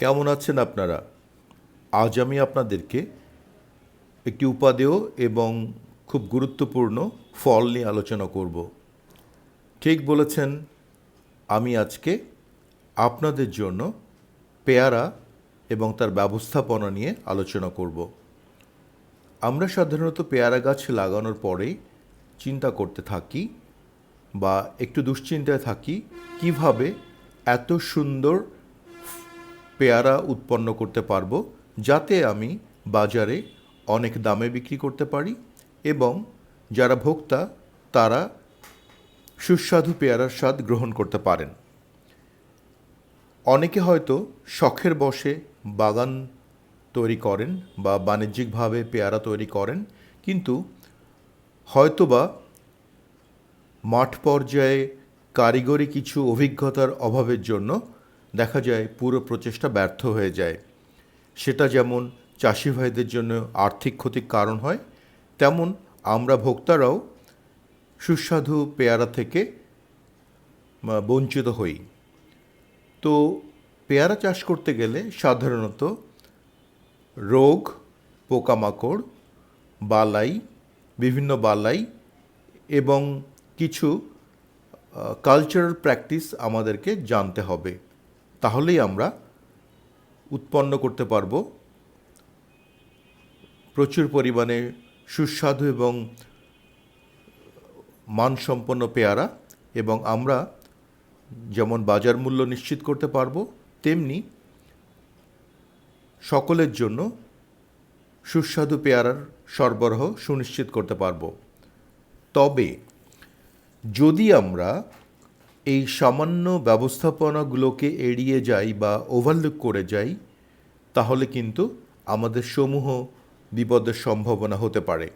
কেমন আছেন আপনারা? আজ আমি আপনাদেরকে একটি উপাদেয় এবং খুব গুরুত্বপূর্ণ ফল নিয়ে আলোচনা করব। ঠিক বলেছেন, আমি আজকে আপনাদের জন্য পেয়ারা এবং তার ব্যবস্থাপনা নিয়ে আলোচনা করব। আমরা সাধারণত পেয়ারা গাছ লাগানোর পরেই চিন্তা করতে থাকি বা একটু দুশ্চিন্তায় থাকি কিভাবে এত সুন্দর পেয়ারা উৎপন্ন করতে পারবো যাতে আমি বাজারে অনেক দামে বিক্রি করতে পারি এবং যারা ভোক্তা তারা সুস্বাদু পেয়ারার স্বাদ গ্রহণ করতে পারেন। অনেকে হয়তো শখের বশে বাগান তৈরি করেন বা বাণিজ্যিকভাবে পেয়ারা তৈরি করেন, কিন্তু হয়তোবা মাঠ পর্যায়ে কারিগরি কিছু অভিজ্ঞতার অভাবের জন্য দেখা যায় পুরো প্রচেষ্টা ব্যর্থ হয়ে যায়। সেটা যেমন চাষি ভাইদের জন্য আর্থিক ক্ষতির কারণ হয়, তেমন আমরা ভোক্তারাও সুস্বাদু পেয়ারা থেকে বঞ্চিত হই। তো পেয়ারা চাষ করতে গেলে সাধারণত রোগ, পোকামাকড়, বালাই, বিভিন্ন বালাই এবং কিছু কালচারাল প্র্যাকটিস আমাদেরকে জানতে হবে। তাহলেই আমরা উৎপন্ন করতে পারবো প্রচুর পরিমাণে সুস্বাদু এবং মানসম্পন্ন পেয়ারা, এবং আমরা যেমন বাজার মূল্য নিশ্চিত করতে পারবো, তেমনি সকলের জন্য সুস্বাদু পেয়ারার সরবরাহ সুনিশ্চিত করতে পারবো। তবে যদি আমরা এই সামান্য ব্যবস্থাপনাগুলোকে এড়িয়ে যাই বা ওভারলুক করে যাই, তাহলে কিন্তু আমাদের সমূহ বিপদের সম্ভাবনা হতে পারে।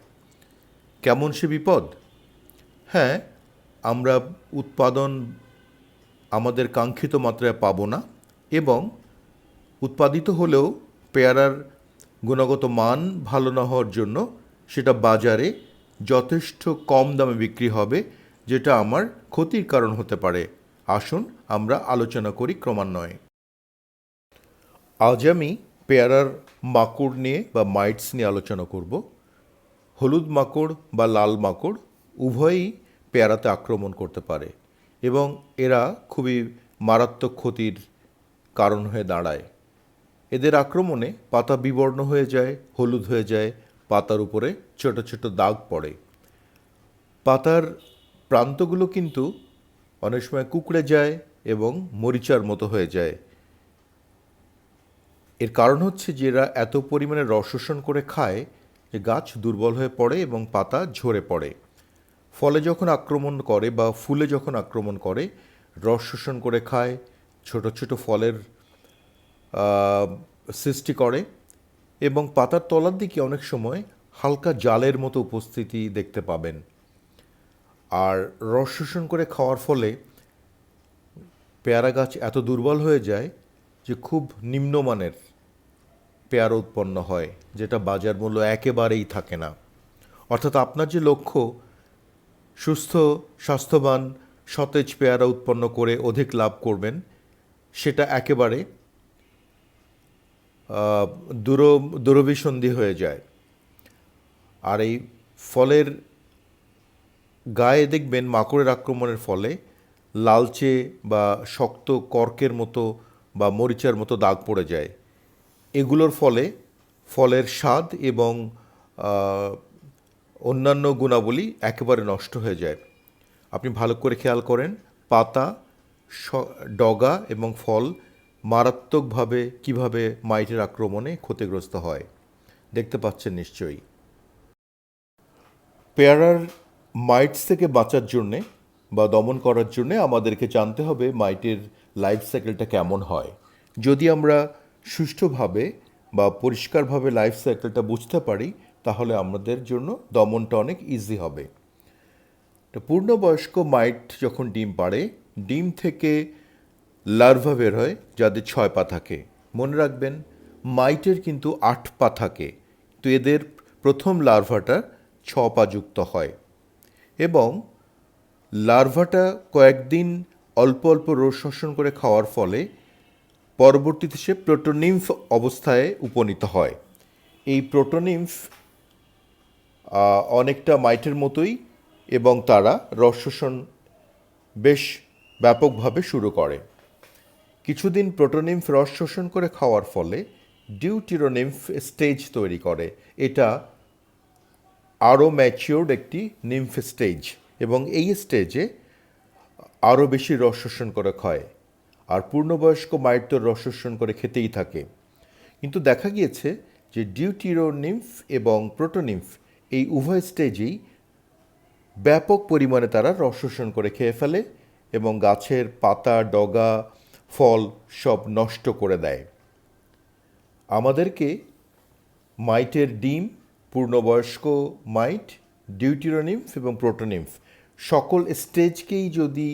কেমন সে বিপদ? হ্যাঁ, আমরা উৎপাদন আমাদের কাঙ্ক্ষিত মাত্রায় পাবো না, এবং উৎপাদিত হলেও পেয়ারার গুণগত মান ভালো না হওয়ার জন্য সেটা বাজারে যথেষ্ট কম দামে বিক্রি হবে, যেটা আমার ক্ষতির কারণ হতে পারে। আসুন আমরা আলোচনা করি ক্রমান্বয়ে। আজ আমি পেয়ারার মাকড় নিয়ে বা মাইটস নিয়ে আলোচনা করব। হলুদ মাকড় বা লাল মাকড় উভয়ই পেয়ারাতে আক্রমণ করতে পারে এবং এরা খুবই মারাত্মক ক্ষতির কারণ হয়ে দাঁড়ায়। এদের আক্রমণে পাতা বিবর্ণ হয়ে যায়, হলুদ হয়ে যায়, পাতার উপরে ছোট ছোট দাগ পড়ে। পাতার প্রান্তগুলো কিন্তু অনেক সময় কুঁকড়ে যায় এবং মরিচার মতো হয়ে যায়। এর কারণ হচ্ছে যে এরা এত পরিমাণে রস শোষণ করে খায় যে গাছ দুর্বল হয়ে পড়ে এবং পাতা ঝরে পড়ে। ফলে যখন আক্রমণ করে বা ফুলে যখন আক্রমণ করে, রস শোষণ করে খায়, ছোট ছোট ফলের সৃষ্টি করে এবং পাতার তলার দিকে অনেক সময় হালকা জালের মতো উপস্থিতি দেখতে পাবেন। আর রস শোষণ করে খাওয়ার ফলে পেয়ারা গাছ এত দুর্বল হয়ে যায় যে খুব নিম্নমানের পেয়ারা উৎপন্ন হয়, যেটা বাজার মূল্য একেবারেই থাকে না। অর্থাৎ আপনার যে লক্ষ্য সুস্থ, স্বাস্থ্যবান, সতেজ পেয়ারা উৎপন্ন করে অধিক লাভ করবেন, সেটা একেবারে দুরভিসন্ধি হয়ে যায়। আর এই ফলের গায়ে দেখবেন মাকড়ের আক্রমণের ফলে লালচে বা শক্ত কর্কের মতো বা মরিচার মতো দাগ পড়ে যায়। এগুলোর ফলে ফলের স্বাদ এবং অন্যান্য গুণাবলী একেবারে নষ্ট হয়ে যায়। আপনি ভালো করে খেয়াল করেন, পাতা, ডগা এবং ফল মারাত্মকভাবে কিভাবে মাইটের আক্রমণে ক্ষতিগ্রস্ত হয় দেখতে পাচ্ছেন নিশ্চয়ই। পেয়ারার মাইটস থেকে বাঁচার জন্যে বা দমন করার জন্যে আমাদেরকে জানতে হবে মাইটের লাইফ সাইকেলটা কেমন হয়। যদি আমরা সুষ্ঠুভাবে বা পরিষ্কারভাবে লাইফ সাইকেলটা বুঝতে পারি, তাহলে আমাদের জন্য দমনটা অনেক ইজি হবে। তো পূর্ণবয়স্ক মাইট যখন ডিম পাড়ে, ডিম থেকে লার্ভা বের হয় যাদের 6 পা থাকে। মনে রাখবেন, মাইটের কিন্তু 8 পা থাকে, তো এদের প্রথম লার্ভাটা 6 পা যুক্ত হয় এবং লার্ভাটা কয়েকদিন অল্প অল্প রস শোষণ করে খাওয়ার ফলে পরবর্তীতে সে প্রোটোনিম্ফ অবস্থায় উপনীত হয়। এই প্রোটোনিম্ফ অনেকটা মাইটের মতোই এবং তারা রস শোষণ বেশ ব্যাপকভাবে শুরু করে। কিছুদিন প্রোটোনিম্ফ রস শোষণ করে খাওয়ার ফলে ডিউটিরোনিম্ফ স্টেজ তৈরি করে। এটা আরও ম্যাচিওর্ড একটি নিম্ফ স্টেজ এবং এই স্টেজে আরও বেশি রস শোষণ করে খায়। আর পূর্ণবয়স্ক মাইট তো রস শোষণ করে খেতেই থাকে। কিন্তু দেখা গিয়েছে যে ডিউটিরোনিম্ফ এবং প্রোটোনিম্ফ এই উভয় স্টেজেই ব্যাপক পরিমাণে তারা রস শোষণ করে খেয়ে ফেলে এবং গাছের পাতা, ডগা, ফল সব নষ্ট করে দেয়। আমাদেরকে মাইটের ডিম, পূর্ণবয়স্ক মাইট, ডিউটিরোনিম্ফ এবং প্রোটোনিম্ফ সকল স্টেজকেই যদি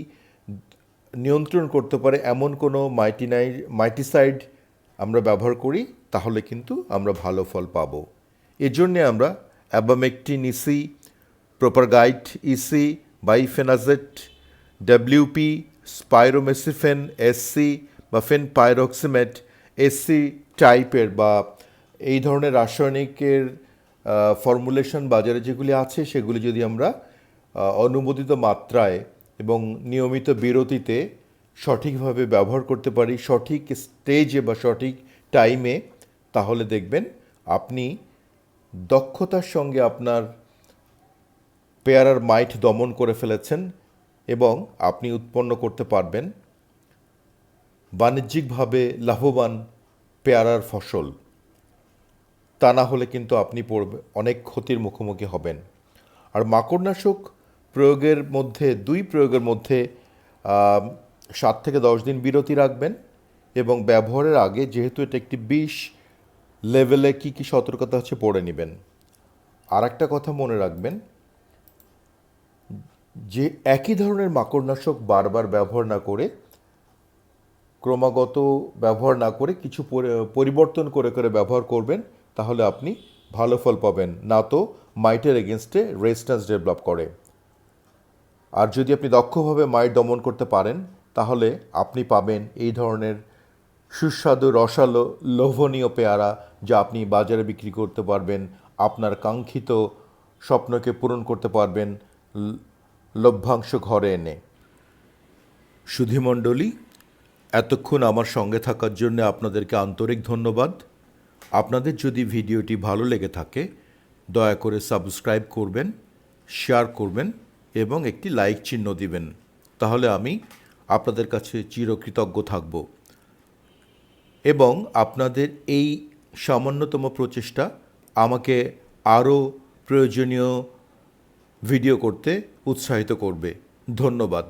নিয়ন্ত্রণ করতে পারে এমন কোনো মাইটিসাইড আমরা ব্যবহার করি তাহলে কিন্তু আমরা ভালো ফল পাবো। এজন্যে আমরা abamectin EC, propargite EC, bifenazate, WP, spiromesifen SC বা ফেনপাইরক্সিমেট এসসি টাইপের বা এই ধরনের রাসায়নিকের ফর্মুলেশন বাজারে যেগুলি আছে সেগুলি যদি আমরা অনুমোদিত মাত্রায় এবং নিয়মিত বিরতিতে সঠিকভাবে ব্যবহার করতে পারি, সঠিক স্টেজে বা সঠিক টাইমে, তাহলে দেখবেন আপনি দক্ষতার সঙ্গে আপনার পেয়ারার মাইট দমন করে ফেলেছেন এবং আপনি উৎপন্ন করতে পারবেন বাণিজ্যিকভাবে লাভবান পেয়ারার ফসল। তা না হলে কিন্তু আপনি অনেক ক্ষতির মুখোমুখি হবেন। আর মাকড়নাশক প্রয়োগের মধ্যে, দুই প্রয়োগের মধ্যে 7 থেকে 10 দিন বিরতি রাখবেন এবং ব্যবহারের আগে যেহেতু এটা একটি বিষ, লেভেলে কী কী সতর্কতা আছে পড়ে নেবেন। আর একটা কথা মনে রাখবেন যে একই ধরনের মাকড়নাশক বারবার ব্যবহার না করে, ক্রমাগত ব্যবহার না করে কিছু পরিবর্তন করে করে ব্যবহার করবেন, তাহলে আপনি ভালো ফল পাবেন, না তো মাইটের এগেনস্টে রেজিস্ট্যান্স ডেভেলপ করে। আর যদি আপনি দক্ষভাবে মাইট দমন করতে পারেন তাহলে আপনি পাবেন এই ধরনের সুস্বাদু, রসালো, লোভনীয় পেয়ারা যা আপনি বাজারে বিক্রি করতে পারবেন, আপনার কাঙ্ক্ষিত স্বপ্নকে পূরণ করতে পারবেন লভ্যাংশ ঘরে এনে। সুধীমণ্ডলী, এতক্ষণ আমার সঙ্গে থাকার জন্য আপনাদেরকে আন্তরিক ধন্যবাদ। আপনাদের যদি ভিডিওটি ভালো লেগে থাকে দয়া করে সাবস্ক্রাইব করবেন, শেয়ার করবেন এবং একটি লাইক চিহ্ন দিবেন, তাহলে আমি আপনাদের কাছে চিরকৃতজ্ঞ থাকব। এবং আপনাদের এই সামান্যতম প্রচেষ্টা আমাকে আরও প্রয়োজনীয় ভিডিও করতে উৎসাহিত করবে। ধন্যবাদ।